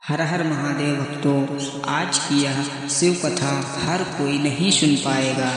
हर हर महादेव भक्तों, आज की यह शिव कथा हर कोई नहीं सुन पाएगा,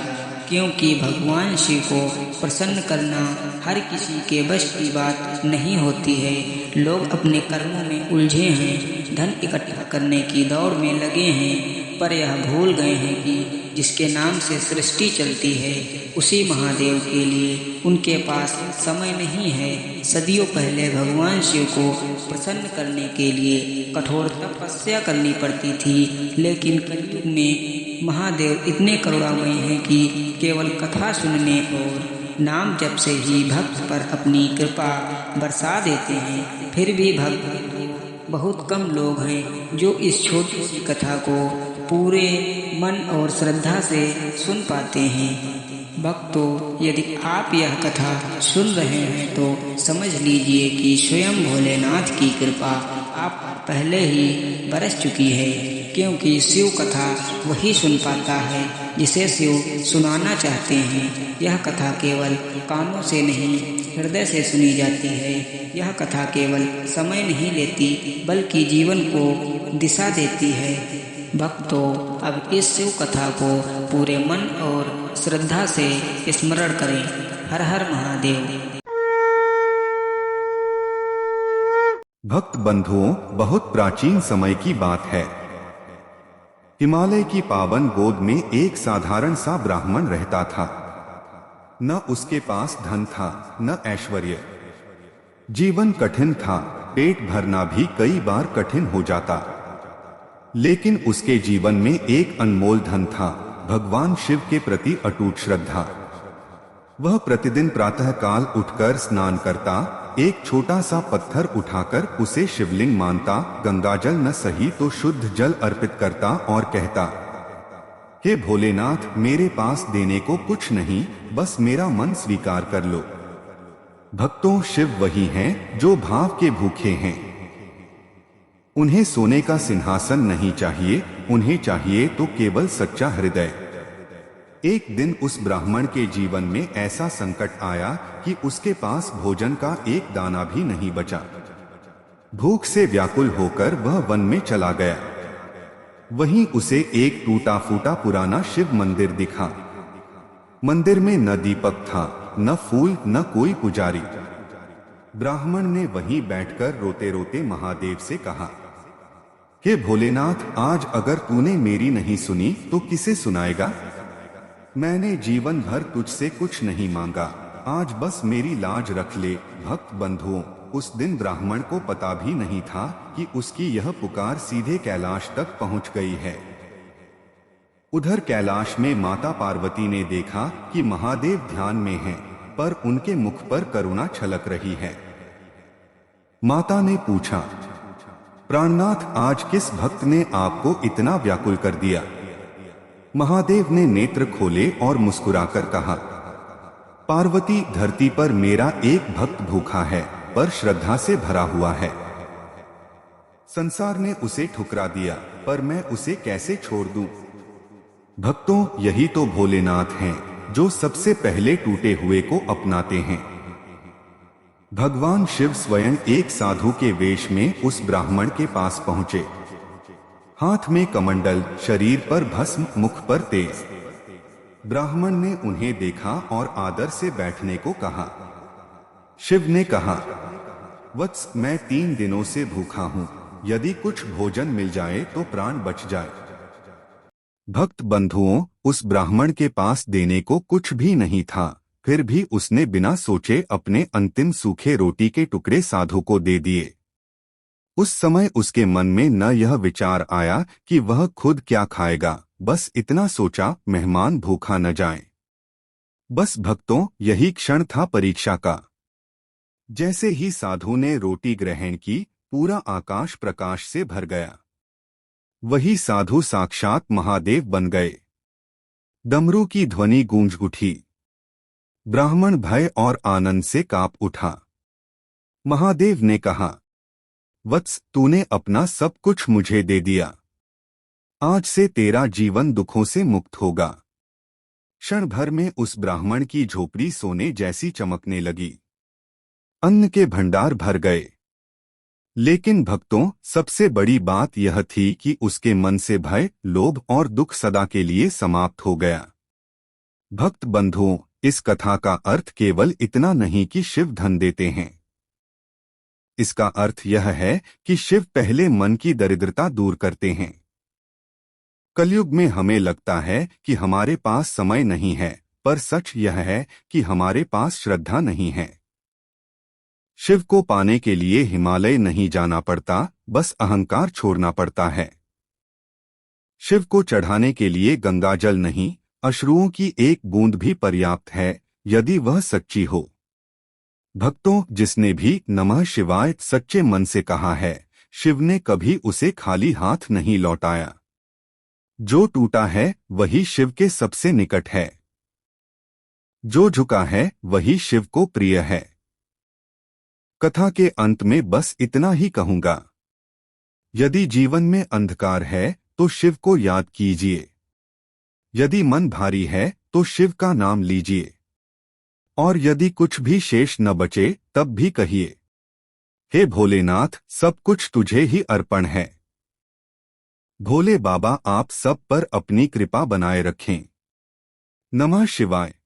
क्योंकि भगवान शिव को प्रसन्न करना हर किसी के बस की बात नहीं होती है। लोग अपने कर्मों में उलझे हैं, धन इकट्ठा करने की दौड़ में लगे हैं, पर यह भूल गए हैं कि जिसके नाम से सृष्टि चलती है उसी महादेव के लिए उनके पास समय नहीं है। सदियों पहले भगवान शिव को प्रसन्न करने के लिए कठोर तपस्या करनी पड़ती थी, लेकिन कलयुग में महादेव इतने करुणामय हैं कि केवल कथा सुनने और नाम जप से ही भक्त पर अपनी कृपा बरसा देते हैं। फिर भी भक्त बहुत कम लोग हैं जो इस छोटी सी कथा को पूरे मन और श्रद्धा से सुन पाते हैं। भक्तों, यदि आप यह कथा सुन रहे हैं तो समझ लीजिए कि स्वयं भोलेनाथ की कृपा आप पर पहले ही बरस चुकी है, क्योंकि शिव कथा वही सुन पाता है जिसे शिव सुनाना चाहते हैं। यह कथा केवल कानों से नहीं, हृदय से सुनी जाती है। यह कथा केवल समय नहीं लेती, बल्कि जीवन को दिशा देती है। भक्तों, अब इस शिव कथा को पूरे मन और श्रद्धा से स्मरण करें। हर हर महादेव। भक्त बंधुओं, बहुत प्राचीन समय की बात है। हिमालय की पावन गोद में एक साधारण सा ब्राह्मण रहता था। न उसके पास धन था, न ऐश्वर्य। जीवन कठिन था, पेट भरना भी कई बार कठिन हो जाता। लेकिन उसके जीवन में एक अनमोल धन था, भगवान शिव के प्रति अटूट श्रद्धा। वह प्रतिदिन प्रातःकाल उठकर स्नान करता, एक छोटा सा पत्थर उठाकर उसे शिवलिंग मानता, गंगाजल न सही तो शुद्ध जल अर्पित करता और कहता, हे भोलेनाथ, मेरे पास देने को कुछ नहीं, बस मेरा मन स्वीकार कर लो। भक्तों, शिव वही हैं जो भाव के भूखे हैं। उन्हें सोने का सिंहासन नहीं चाहिए, उन्हें चाहिए तो केवल सच्चा हृदय। एक दिन उस ब्राह्मण के जीवन में ऐसा संकट आया कि उसके पास भोजन का एक दाना भी नहीं बचा। भूख से व्याकुल होकर वह वन में चला गया। वहीं उसे एक टूटा फूटा पुराना शिव मंदिर दिखा। मंदिर में न दीपक था, न फूल, न कोई पुजारी। ब्राह्मण ने वहीं बैठकर रोते रोते महादेव से कहा, हे भोलेनाथ, आज अगर तूने मेरी नहीं सुनी तो किसे सुनाएगा? मैंने जीवन भर तुझसे कुछ नहीं मांगा, आज बस मेरी लाज रख ले। भक्त बंधुओं, उस दिन ब्राह्मण को पता भी नहीं था कि उसकी यह पुकार सीधे कैलाश तक पहुंच गई है। उधर कैलाश में माता पार्वती ने देखा कि महादेव ध्यान में हैं, पर उनके मुख पर करुणा छलक रही है। माता ने पूछा, प्राणनाथ, आज किस भक्त ने आपको इतना व्याकुल कर दिया? महादेव ने नेत्र खोले और मुस्कुराकर कहा, पार्वती, धरती पर मेरा एक भक्त भूखा है, पर श्रद्धा से भरा हुआ है। संसार ने उसे ठुकरा दिया, पर मैं उसे कैसे छोड़ दूं? भक्तों, यही तो भोलेनाथ हैं जो सबसे पहले टूटे हुए को अपनाते हैं। भगवान शिव स्वयं एक साधु के वेश में उस ब्राह्मण के पास पहुंचे। हाथ में कमंडल, शरीर पर भस्म, मुख पर तेज। ब्राह्मण ने उन्हें देखा और आदर से बैठने को कहा। शिव ने कहा, वत्स, मैं 3 दिनों से भूखा हूं, यदि कुछ भोजन मिल जाए तो प्राण बच जाए। भक्त बंधुओं, उस ब्राह्मण के पास देने को कुछ भी नहीं था, फिर भी उसने बिना सोचे अपने अंतिम सूखे रोटी के टुकड़े साधु को दे दिए। उस समय उसके मन में न यह विचार आया कि वह खुद क्या खाएगा, बस इतना सोचा, मेहमान भूखा न जाए। बस भक्तों, यही क्षण था परीक्षा का। जैसे ही साधु ने रोटी ग्रहण की, पूरा आकाश प्रकाश से भर गया। वही साधु साक्षात महादेव बन गए। डमरू की ध्वनि गूंज उठी। ब्राह्मण भय और आनंद से कांप उठा। महादेव ने कहा, वत्स, तूने अपना सब कुछ मुझे दे दिया। आज से तेरा जीवन दुखों से मुक्त होगा। क्षण भर में उस ब्राह्मण की झोपड़ी सोने जैसी चमकने लगी। अन्न के भंडार भर गए। लेकिन भक्तों, सबसे बड़ी बात यह थी कि उसके मन से भय, लोभ और दुख सदा के लिए समाप्त हो गया। भक्त बंधुओं, इस कथा का अर्थ केवल इतना नहीं कि शिव धन देते हैं। इसका अर्थ यह है कि शिव पहले मन की दरिद्रता दूर करते हैं। कलयुग में हमें लगता है कि हमारे पास समय नहीं है, पर सच यह है कि हमारे पास श्रद्धा नहीं है। शिव को पाने के लिए हिमालय नहीं जाना पड़ता, बस अहंकार छोड़ना पड़ता है। शिव को चढ़ाने के लिए गंगाजल नहीं, अश्रुओं की एक बूंद भी पर्याप्त है, यदि वह सच्ची हो। भक्तों, जिसने भी नमः शिवाय सच्चे मन से कहा है, शिव ने कभी उसे खाली हाथ नहीं लौटाया। जो टूटा है वही शिव के सबसे निकट है। जो झुका है वही शिव को प्रिय है। कथा के अंत में बस इतना ही कहूंगा। यदि जीवन में अंधकार है तो शिव को याद कीजिए। यदि मन भारी है तो शिव का नाम लीजिए। और यदि कुछ भी शेष न बचे तब भी कहिए, हे भोलेनाथ, सब कुछ तुझे ही अर्पण है। भोले बाबा आप सब पर अपनी कृपा बनाए रखें। नमः शिवाय।